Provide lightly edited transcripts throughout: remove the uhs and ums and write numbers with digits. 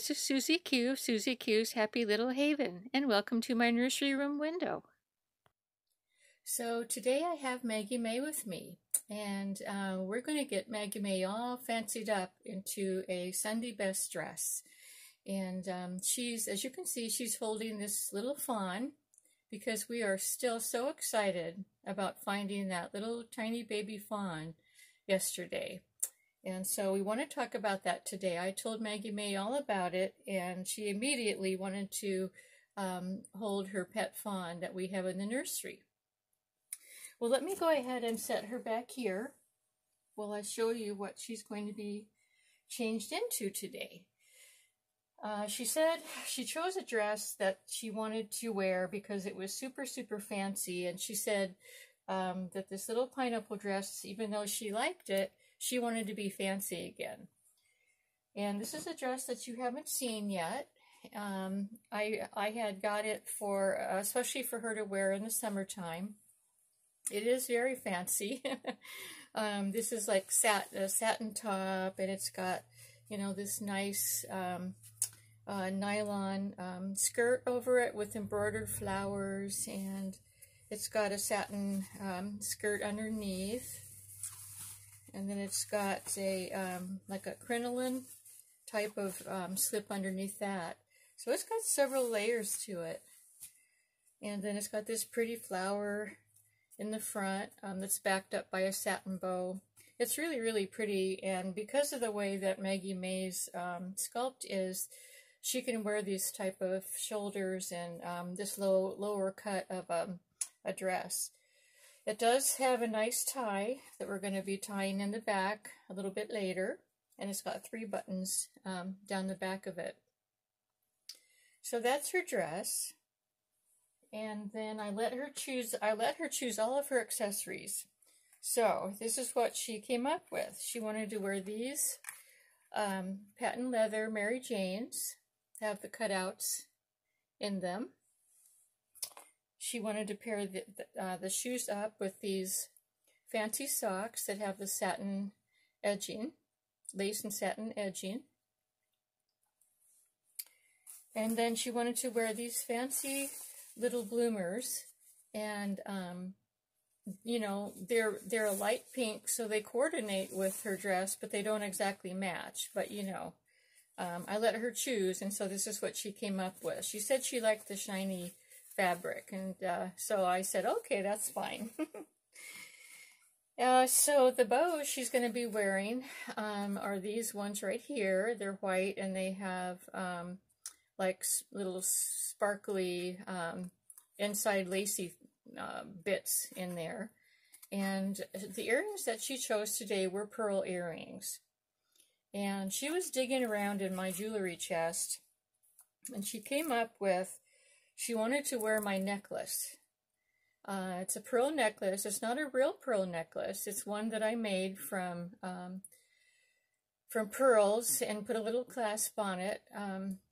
this is Susie Q, Susie Q's Happy Little Haven, and welcome to my nursery room window. So today I have Maggie Mae with me, and we're going to get Maggie Mae all fancied up into a Sunday best dress. And she's, as you can see, she's holding this little fawn because we are still so excited about finding that little tiny baby fawn yesterday. And so we want to talk about that today. I told Maggie Mae all about it, and she immediately wanted to hold her pet fawn that we have in the nursery. Well, let me go ahead and set her back here while I show you what she's going to be changed into today. She said she chose a dress that she wanted to wear because it was super, super fancy, and she said that this little pineapple dress, even though she liked it, she wanted to be fancy again. And this is a dress that you haven't seen yet. I had got it for, especially for her to wear in the summertime. It is very fancy. This is like a satin top, and it's got, you know, this nice nylon skirt over it with embroidered flowers, and it's got a satin skirt underneath. And then it's got a, like a crinoline type of slip underneath that. So it's got several layers to it. And then it's got this pretty flower in the front that's backed up by a satin bow. It's really, really pretty. And because of the way that Maggie Mae's sculpt is, she can wear these type of shoulders and this lower cut of a dress. It does have a nice tie that we're going to be tying in the back a little bit later, and it's got 3 buttons down the back of it. So that's her dress, and then I let her choose all of her accessories. So this is what she came up with. She wanted to wear these patent leather Mary Janes, have the cutouts in them. She wanted to pair the shoes up with these fancy socks that have the satin edging, lace and satin edging. And then she wanted to wear these fancy little bloomers, and you know, they're a light pink, so they coordinate with her dress, but they don't exactly match. But you know, I let her choose, and so this is what she came up with. She said she liked the shiny fabric, and so I said, okay, that's fine. So the bows she's going to be wearing are these ones right here. They're white, and they have like little sparkly inside lacy bits in there. And the earrings that she chose today were pearl earrings. And she was digging around in my jewelry chest, and she came up with, she wanted to wear my necklace. It's a pearl necklace. It's not a real pearl necklace. It's one that I made from pearls and put a little clasp on it.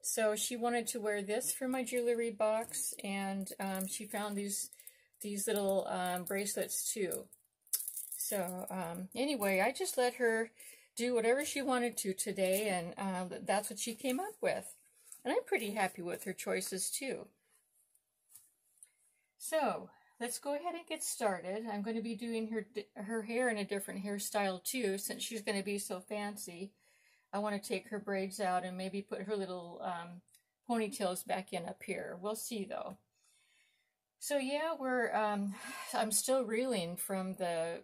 So she wanted to wear this for my jewelry box, and she found these little bracelets too. So anyway, I just let her do whatever she wanted to today, and that's what she came up with. And I'm pretty happy with her choices too. So let's go ahead and get started. I'm going to be doing her hair in a different hairstyle too, since she's going to be so fancy. I want to take her braids out and maybe put her little ponytails back in up here. We'll see though. So yeah, I'm still reeling from the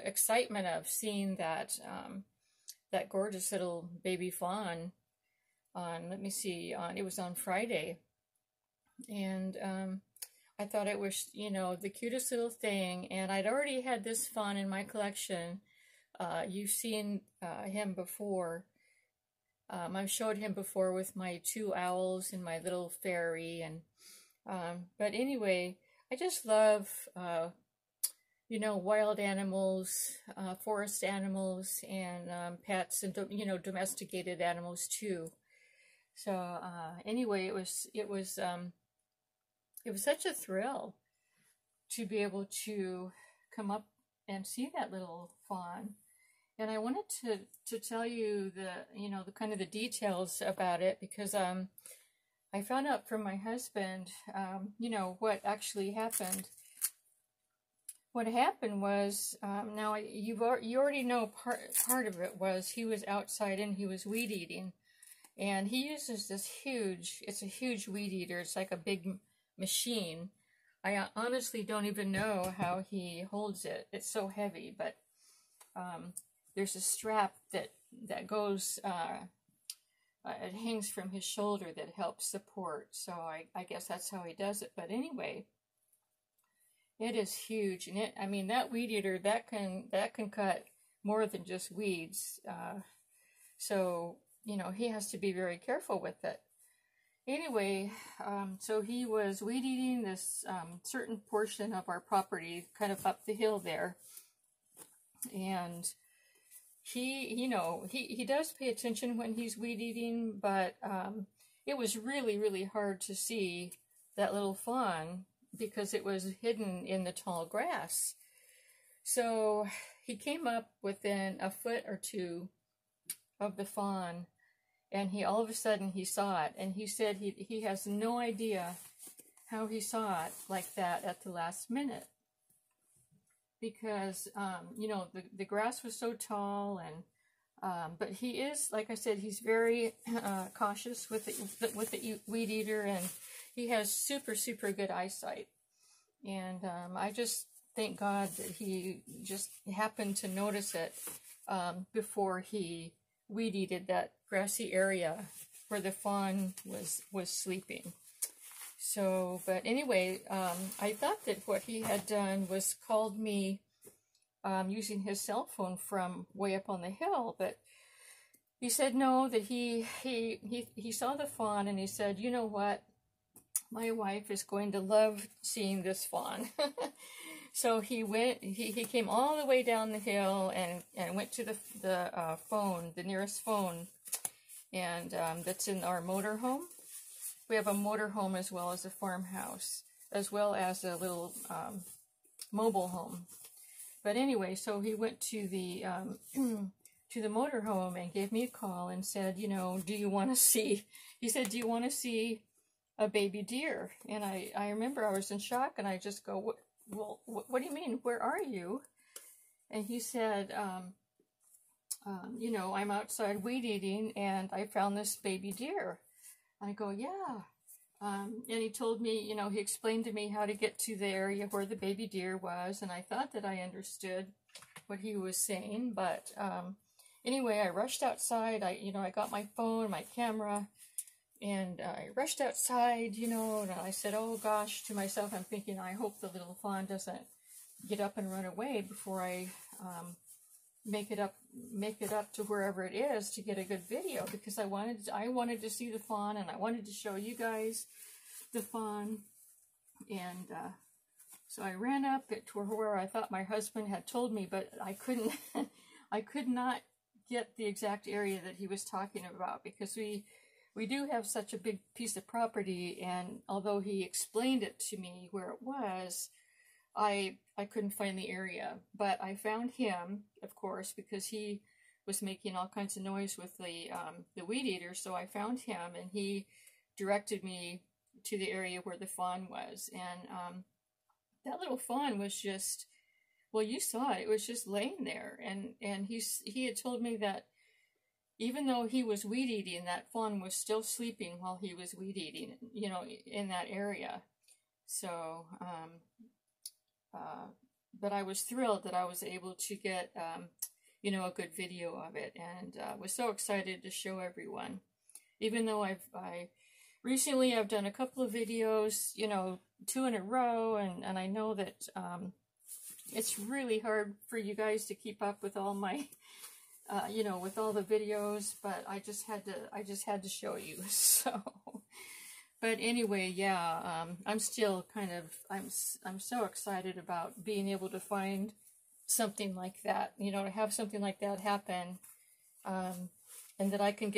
excitement of seeing that that gorgeous little baby fawn on, let me see, it was on Friday. And I thought it was, you know, the cutest little thing, and I'd already had this fawn in my collection. You've seen him before. I've showed him before with my 2 owls and my little fairy, and but anyway, I just love, you know, wild animals, forest animals, and pets, and you know, domesticated animals too. So anyway, it was such a thrill to be able to come up and see that little fawn. And I wanted to tell you the kind of the details about it, because I found out from my husband, what actually happened. What happened was, now you already know part of it was he was outside and he was weed eating, and he uses this it's a huge weed eater. It's like a big machine. I honestly don't even know how he holds it. It's so heavy, but there's a strap that goes, it hangs from his shoulder that helps support. So I guess that's how he does it. But anyway, it is huge, and that weed eater that can cut more than just weeds. So he has to be very careful with it. Anyway, so he was weed eating this certain portion of our property, kind of up the hill there, and he does pay attention when he's weed eating, but it was really, really hard to see that little fawn because it was hidden in the tall grass. So he came up within a foot or two of the fawn, and all of a sudden he saw it, and he said he has no idea how he saw it like that at the last minute, because the grass was so tall, and but he is, like I said, he's very cautious with the weed eater, and he has super, super good eyesight. And I just thank God that he just happened to notice it before he weed eated that grassy area where the fawn was sleeping. So, but anyway, I thought that what he had done was called me using his cell phone from way up on the hill, but he said no, that he saw the fawn, and he said, you know what, my wife is going to love seeing this fawn. So he came all the way down the hill and went to the phone, the nearest phone, and that's in our motorhome. We have a motorhome as well as a farmhouse, as well as a little mobile home. But anyway, so he went to the motorhome and gave me a call and said, do you want to see? He said, do you want to see a baby deer? And I remember I was in shock, and I just go, what do you mean? Where are you? And he said, I'm outside weed eating, and I found this baby deer. I go, yeah. And he told me, he explained to me how to get to the area where the baby deer was, and I thought that I understood what he was saying, but anyway, I rushed outside. I got my phone, my camera, and I rushed outside, and I said, oh gosh, to myself, I'm thinking, I hope the little fawn doesn't get up and run away before I make it up to wherever it is to get a good video, because I wanted to see the fawn, and I wanted to show you guys the fawn. And so I ran up to where I thought my husband had told me, but I couldn't I could not get the exact area that he was talking about, because we do have such a big piece of property, and although he explained it to me where it was, I couldn't find the area. But I found him, of course, because he was making all kinds of noise with the weed eater. So I found him, and he directed me to the area where the fawn was. And that little fawn was just, well, you saw it. It was just laying there. And he had told me that even though he was weed eating, that fawn was still sleeping while he was weed eating, in that area. So, but I was thrilled that I was able to get, a good video of it, and was so excited to show everyone. Even though recently I've done a couple of videos, 2 in a row, and I know that it's really hard for you guys to keep up with all my, with all the videos, but I just had to show you. So. But anyway, yeah, I'm still I'm so excited about being able to find something like that, to have something like that happen, and that I could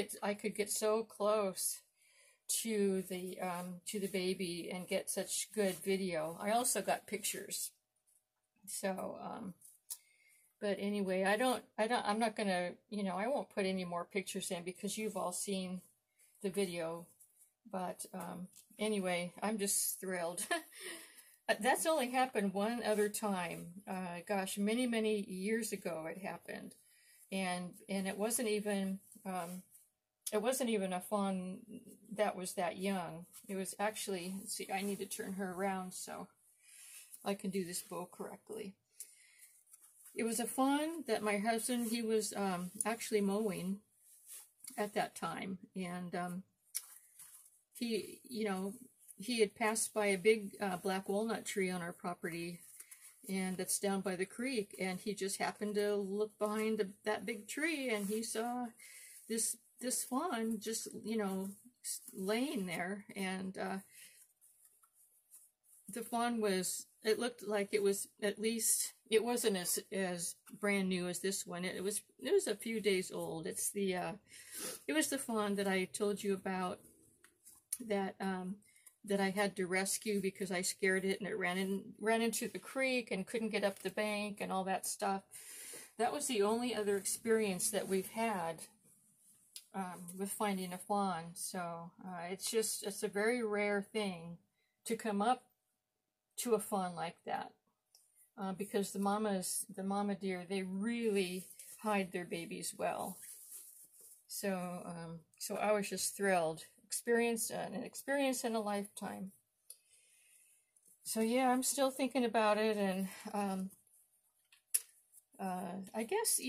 get so close to the baby and get such good video. I also got pictures, so But anyway, I'm not gonna, I won't put any more pictures in because you've all seen the video. But anyway, I'm just thrilled. That's only happened one other time. Gosh, many, many years ago it happened. And it wasn't even a fawn that was that young. It was actually, let's see, I need to turn her around so I can do this bow correctly. It was a fawn that my husband, he was actually mowing at that time. And he had passed by a big black walnut tree on our property, and it's down by the creek, and he just happened to look behind that big tree, and he saw this fawn just, laying there. And the fawn was, it looked like it was, at least, it wasn't as brand new as this one. It was a few days old. It was the fawn that I told you about, that I had to rescue because I scared it, and it ran into the creek and couldn't get up the bank and all that stuff. That was the only other experience that we've had with finding a fawn. So it's a very rare thing to come up to a fawn like that, because the mama deer, they really hide their babies well. So I was just thrilled. An experience in a lifetime. So yeah, I'm still thinking about it, and I guess,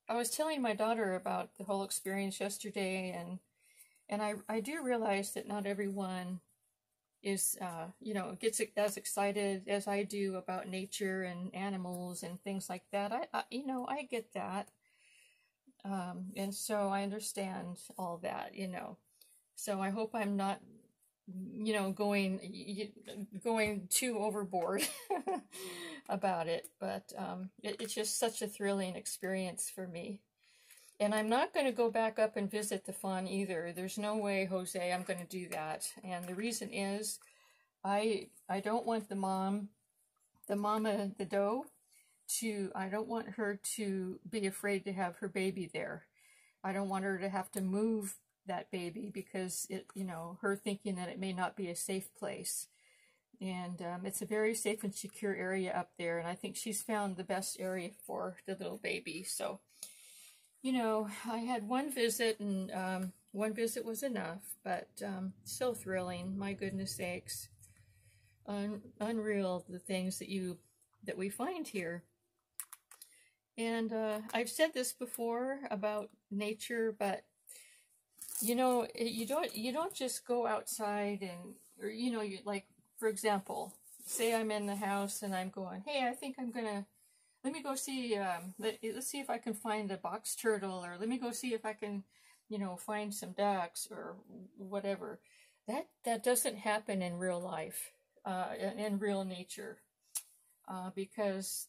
I was telling my daughter about the whole experience yesterday, and I do realize that not everyone is gets as excited as I do about nature and animals and things like that. I get that. And so I understand all that, so I hope I'm not, going too overboard about it, but it's just such a thrilling experience for me. And I'm not going to go back up and visit the fawn either. There's no way, Jose, I'm going to do that. And the reason is I don't want the doe, I don't want her to be afraid to have her baby there. I don't want her to have to move that baby because her thinking that it may not be a safe place. And it's a very safe and secure area up there, and I think she's found the best area for the little baby. So, I had one visit, and one visit was enough, but so thrilling, my goodness sakes. Unreal, the things that we find here. And I've said this before about nature, but you don't just go outside or you, like, for example, say I'm in the house and I'm going, hey, I think let me go see, let's see if I can find a box turtle, or let me go see if I can, find some ducks or whatever. That doesn't happen in real life, in real nature, because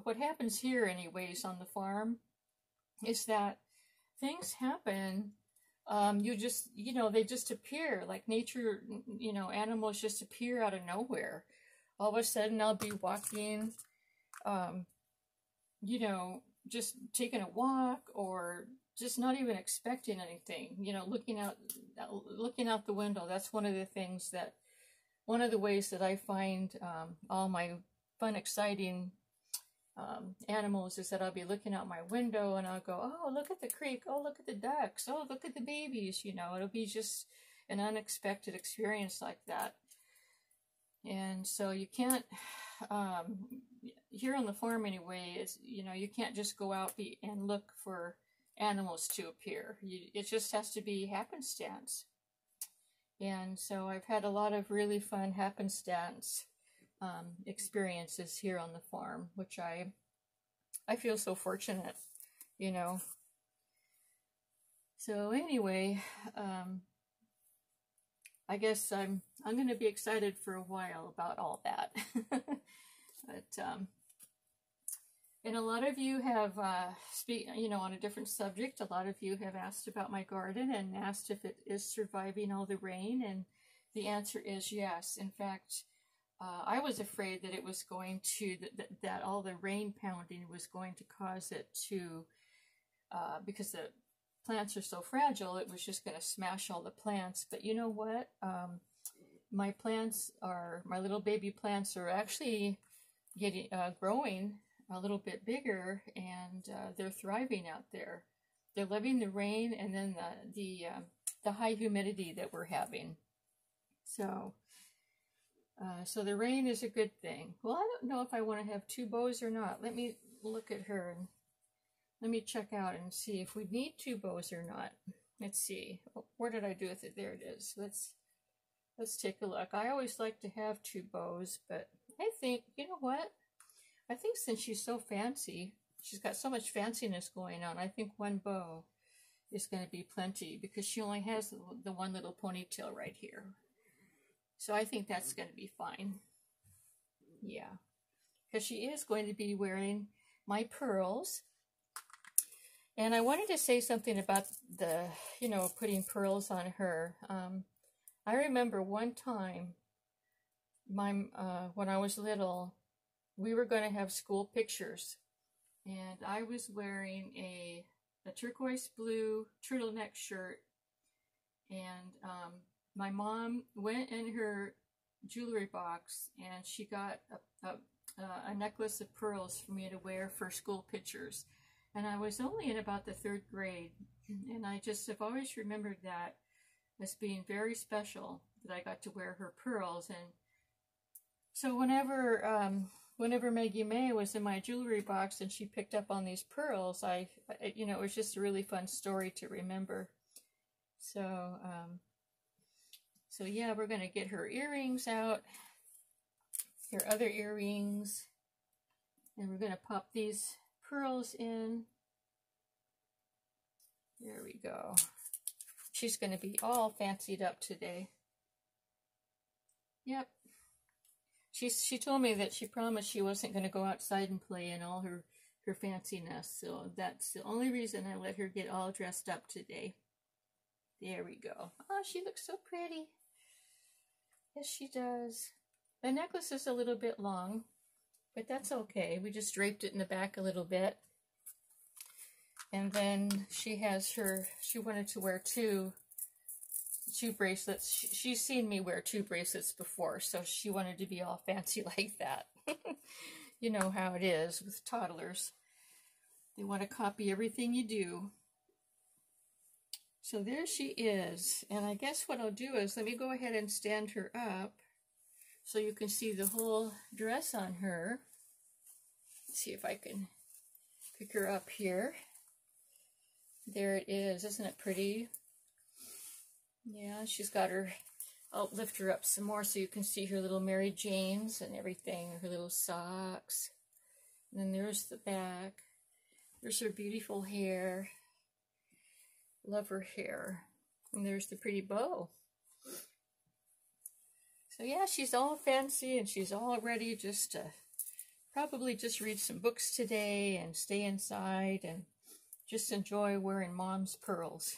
what happens here anyways on the farm is that things happen. They just appear, like nature, animals just appear out of nowhere. All of a sudden I'll be walking, just taking a walk, or just not even expecting anything, looking out the window. That's one of the ways that I find all my fun, exciting animals, is that I'll be looking out my window and I'll go, oh, look at the creek, oh, look at the ducks, oh, look at the babies. It'll be just an unexpected experience like that. And so you can't, here on the farm anyway, it's, you can't just go out and look for animals to appear. It just has to be happenstance. And so I've had a lot of really fun happenstance experiences here on the farm, which I feel so fortunate, So anyway, I guess I'm going to be excited for a while about all that. But and a lot of you have on a different subject. A lot of you have asked about my garden and asked if it is surviving all the rain, and the answer is yes. In fact, I was afraid that it was going to, that all the rain pounding was going to cause it to, because the plants are so fragile, it was just going to smash all the plants. But you know what? My plants my little baby plants are actually getting, growing a little bit bigger, and they're thriving out there. They're loving the rain and then the high humidity that we're having. So, so the rain is a good thing. Well, I don't know if I want to have two bows or not. Let me look at her and let me check out and see if we need two bows or not. Let's see. Oh, where did I do with it? There it is. Let's take a look. I always like to have two bows, but I think, you know what? I think since she's so fancy, she's got so much fanciness going on, I think one bow is going to be plenty because she only has the one little ponytail right here. So I think that's going to be fine. Yeah. Because she is going to be wearing my pearls. And I wanted to say something about the, you know, putting pearls on her. I remember one time, when I was little, we were going to have school pictures. And I was wearing a turquoise blue turtleneck shirt. And my mom went in her jewelry box and she got a necklace of pearls for me to wear for school pictures. And I was only in about the 3rd grade. And I just have always remembered that as being very special, that I got to wear her pearls. And so whenever Maggie Mae was in my jewelry box and she picked up on these pearls, you know, it was just a really fun story to remember. So, so yeah, we're going to get her earrings out, her other earrings, and we're going to pop these pearls in. There we go. She's going to be all fancied up today. Yep. She told me that she promised she wasn't going to go outside and play in all her fanciness. So that's the only reason I let her get all dressed up today. There we go. Oh, she looks so pretty. Yes, she does. The necklace is a little bit long, but that's okay. We just draped it in the back a little bit. And then she wanted to wear two bracelets. She's seen me wear 2 bracelets before, so she wanted to be all fancy like that. You know how it is with toddlers. They want to copy everything you do. So there she is. And I guess what I'll do is let me go ahead and stand her up so you can see the whole dress on her. Let's see if I can pick her up here. There it is. Isn't it pretty? Yeah, she's got her, I'll lift her up some more so you can see her little Mary Janes and everything, her little socks. And then there's the back. There's her beautiful hair. Love her hair. And there's the pretty bow. So yeah, she's all fancy and she's all ready just to probably just read some books today and stay inside and just enjoy wearing Mom's pearls.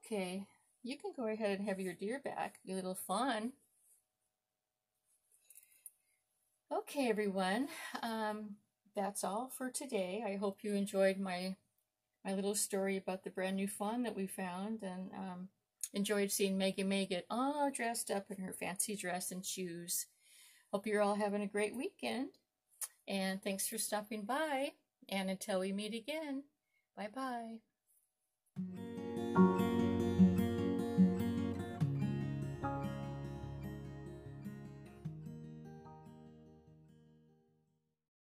Okay, you can go ahead and have your deer back. A little fun. Okay, everyone. That's all for today. I hope you enjoyed my little story about the brand new fawn that we found, and enjoyed seeing Maggie Mae get all dressed up in her fancy dress and shoes. Hope you're all having a great weekend. And thanks for stopping by. And until we meet again, bye-bye.